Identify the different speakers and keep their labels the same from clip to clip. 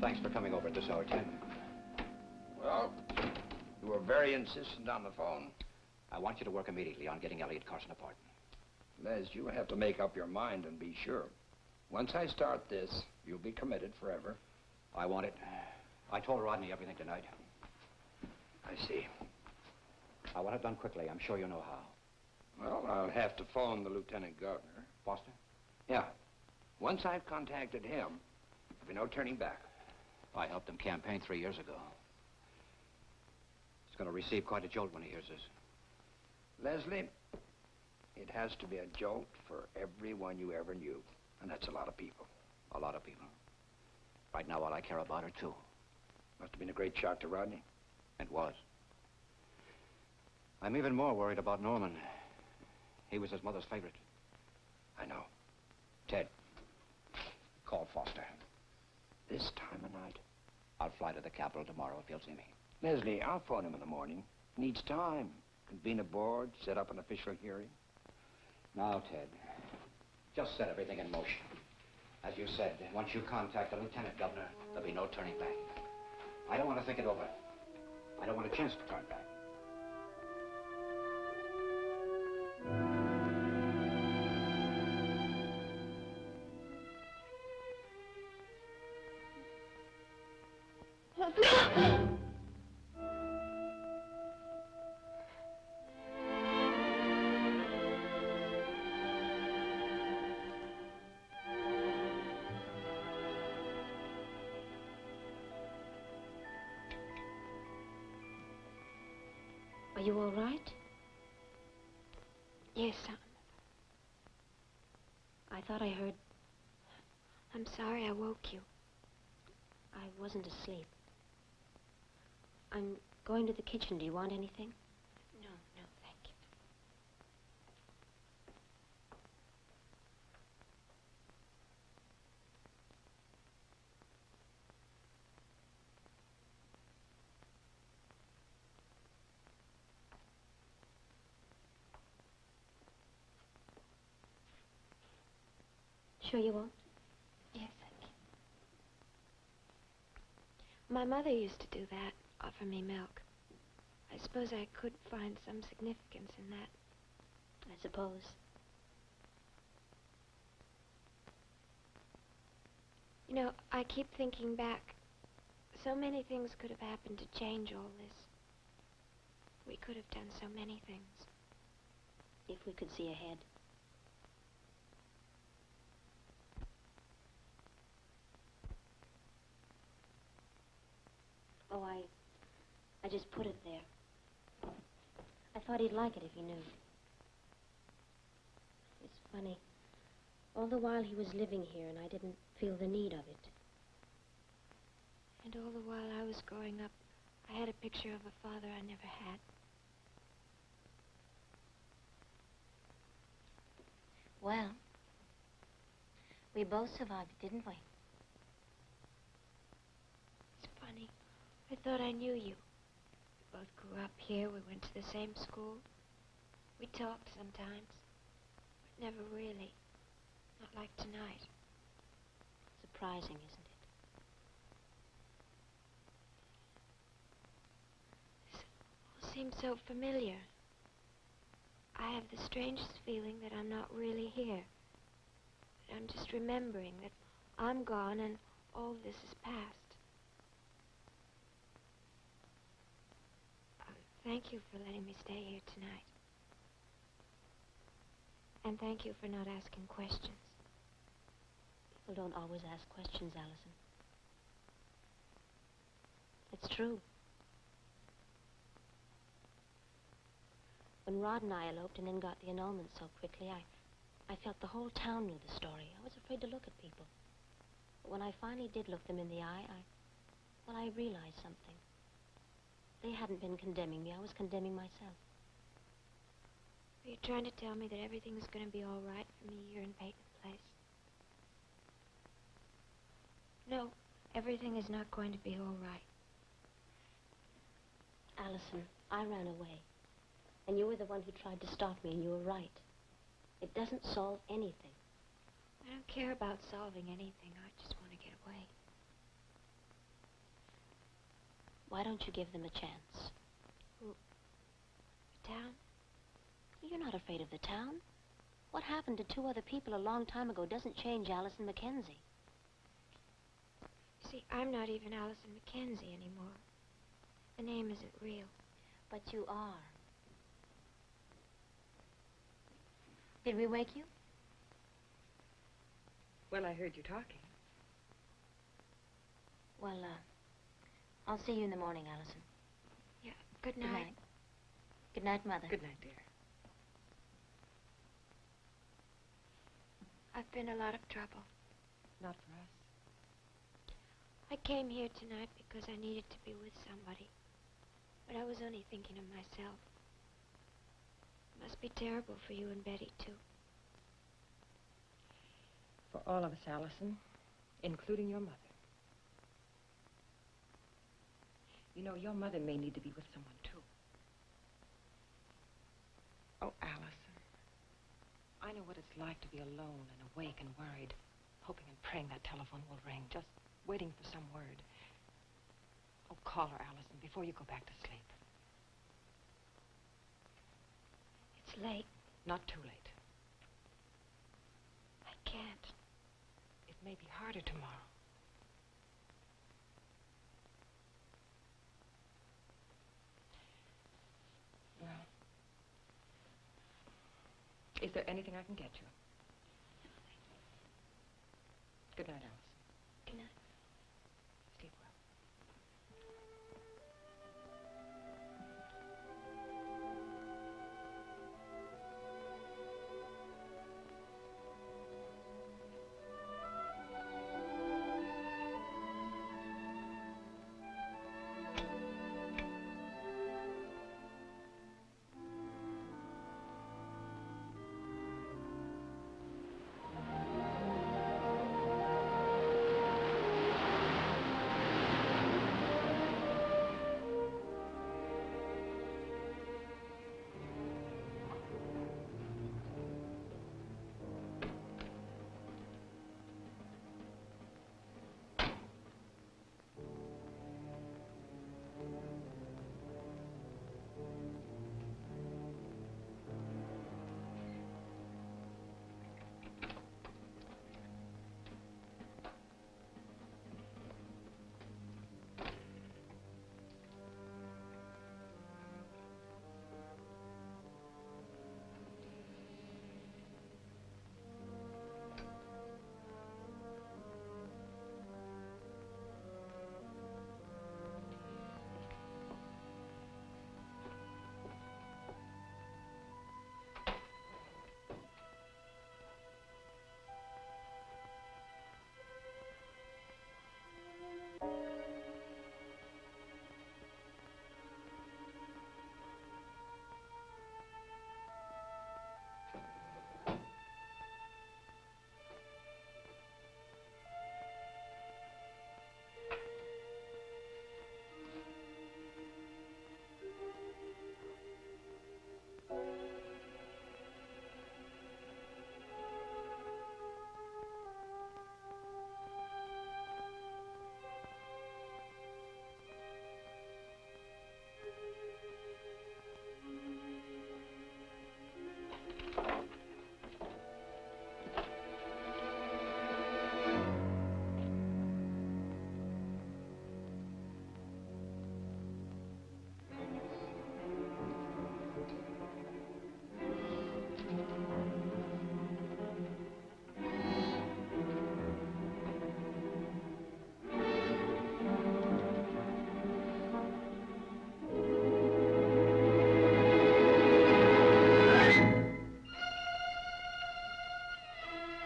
Speaker 1: Thanks for coming over at this hour, Ted.
Speaker 2: Well, you were very insistent on the phone.
Speaker 1: I want you to work immediately on getting Elliot Carson a pardon.
Speaker 2: Les, you have to make up your mind and be sure. Once I start this, you'll be committed forever.
Speaker 1: I want it. I told Rodney everything tonight.
Speaker 2: I see.
Speaker 1: I want it done quickly. I'm sure you know how.
Speaker 2: Well, I'll have to phone the Lieutenant Governor.
Speaker 1: Foster?
Speaker 2: Yeah. Once I've contacted him, there'll be no turning back.
Speaker 1: I helped him campaign 3 years ago. He's going to receive quite a jolt when he hears this.
Speaker 2: Leslie, it has to be a jolt for everyone you ever knew. And that's a lot of people.
Speaker 1: A lot of people. Right now, all I care about are two.
Speaker 2: Must have been a great shock to Rodney.
Speaker 1: It was. I'm even more worried about Norman. He was his mother's favorite.
Speaker 2: I know.
Speaker 1: Ted, call Foster.
Speaker 2: This time of night?
Speaker 1: I'll fly to the Capitol tomorrow if he'll see me.
Speaker 2: Leslie, I'll phone him in the morning. Needs time. Convene a board, set up an official hearing.
Speaker 1: Now, Ted, just set everything in motion. As you said, once you contact the Lieutenant Governor, there'll be no turning back. I don't want to think it over. I don't want a chance to turn back.
Speaker 3: Are you all right?
Speaker 4: Yes,
Speaker 3: I thought I heard...
Speaker 4: I'm sorry I woke you.
Speaker 3: I wasn't asleep. I'm going to the kitchen. Do you want anything?
Speaker 4: No, thank you.
Speaker 3: Sure you won't?
Speaker 4: Yes, thank you. My mother used to do that, offer me milk. I suppose I could find some significance in that.
Speaker 3: I suppose.
Speaker 4: You know, I keep thinking back. So many things could have happened to change all this. We could have done so many things.
Speaker 3: If we could see ahead. Oh, I just put it there. I thought he'd like it if he knew. It's funny. All the while he was living here and I didn't feel the need of it.
Speaker 4: And all the while I was growing up, I had a picture of a father I never had.
Speaker 3: Well, we both survived it, didn't we?
Speaker 4: It's funny. I thought I knew you. We both grew up here. We went to the same school. We talked sometimes, but never really. Not like tonight.
Speaker 3: Surprising, isn't it?
Speaker 4: This all seems so familiar. I have the strangest feeling that I'm not really here. That I'm just remembering that I'm gone and all this is past. Thank you for letting me stay here tonight. And thank you for not asking questions.
Speaker 3: People don't always ask questions, Allison. It's true. When Rod and I eloped and then got the annulment so quickly, I felt the whole town knew the story. I was afraid to look at people. But when I finally did look them in the eye, I realized something. They hadn't been condemning me. I was condemning myself.
Speaker 4: Are you trying to tell me that everything's going to be all right for me here in Peyton Place? No, everything is not going to be all right.
Speaker 3: Allison, I ran away. And you were the one who tried to stop me, and you were right. It doesn't solve anything.
Speaker 4: I don't care about solving anything. I just want to get away.
Speaker 3: Why don't you give them a chance?
Speaker 4: The town?
Speaker 3: You're not afraid of the town. What happened to 2 other people a long time ago doesn't change Allison Mackenzie.
Speaker 4: See, I'm not even Allison Mackenzie anymore. The name isn't real.
Speaker 3: But you are. Did we wake you?
Speaker 5: Well, I heard you talking.
Speaker 3: Well, I'll see you in the morning, Allison.
Speaker 4: Yeah, good night.
Speaker 3: Good night. Good night, Mother.
Speaker 5: Good night, dear.
Speaker 4: I've been a lot of trouble.
Speaker 5: Not for us.
Speaker 4: I came here tonight because I needed to be with somebody. But I was only thinking of myself. It must be terrible for you and Betty, too.
Speaker 5: For all of us, Allison, including your mother. You know, your mother may need to be with someone, too. Oh, Allison, I know what it's like to be alone and awake and worried, hoping and praying that telephone will ring, just waiting for some word. Oh, call her, Allison, before you go back to sleep.
Speaker 4: It's late.
Speaker 5: Not too late.
Speaker 4: I can't.
Speaker 5: It may be harder tomorrow. Well, is there anything I can get you? Good night, Allison.
Speaker 4: Good night.
Speaker 5: Sleep well.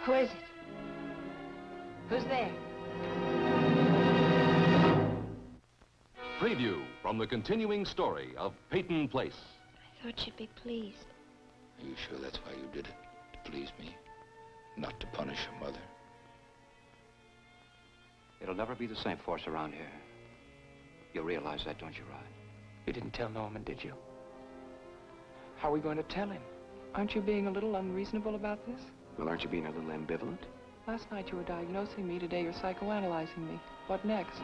Speaker 3: Who is it? Who's there?
Speaker 6: Preview from the continuing story of Peyton Place.
Speaker 4: I thought you'd be pleased.
Speaker 2: Are you sure that's why you did it? To please me? Not to punish your mother?
Speaker 1: It'll never be the same force around here. You realize that, don't you, Rod?
Speaker 7: You didn't tell Norman, did you? How are we going to tell him? Aren't you being a little unreasonable about this?
Speaker 8: Well, aren't you being a little ambivalent?
Speaker 7: Last night you were diagnosing me, today you're psychoanalyzing me. What next?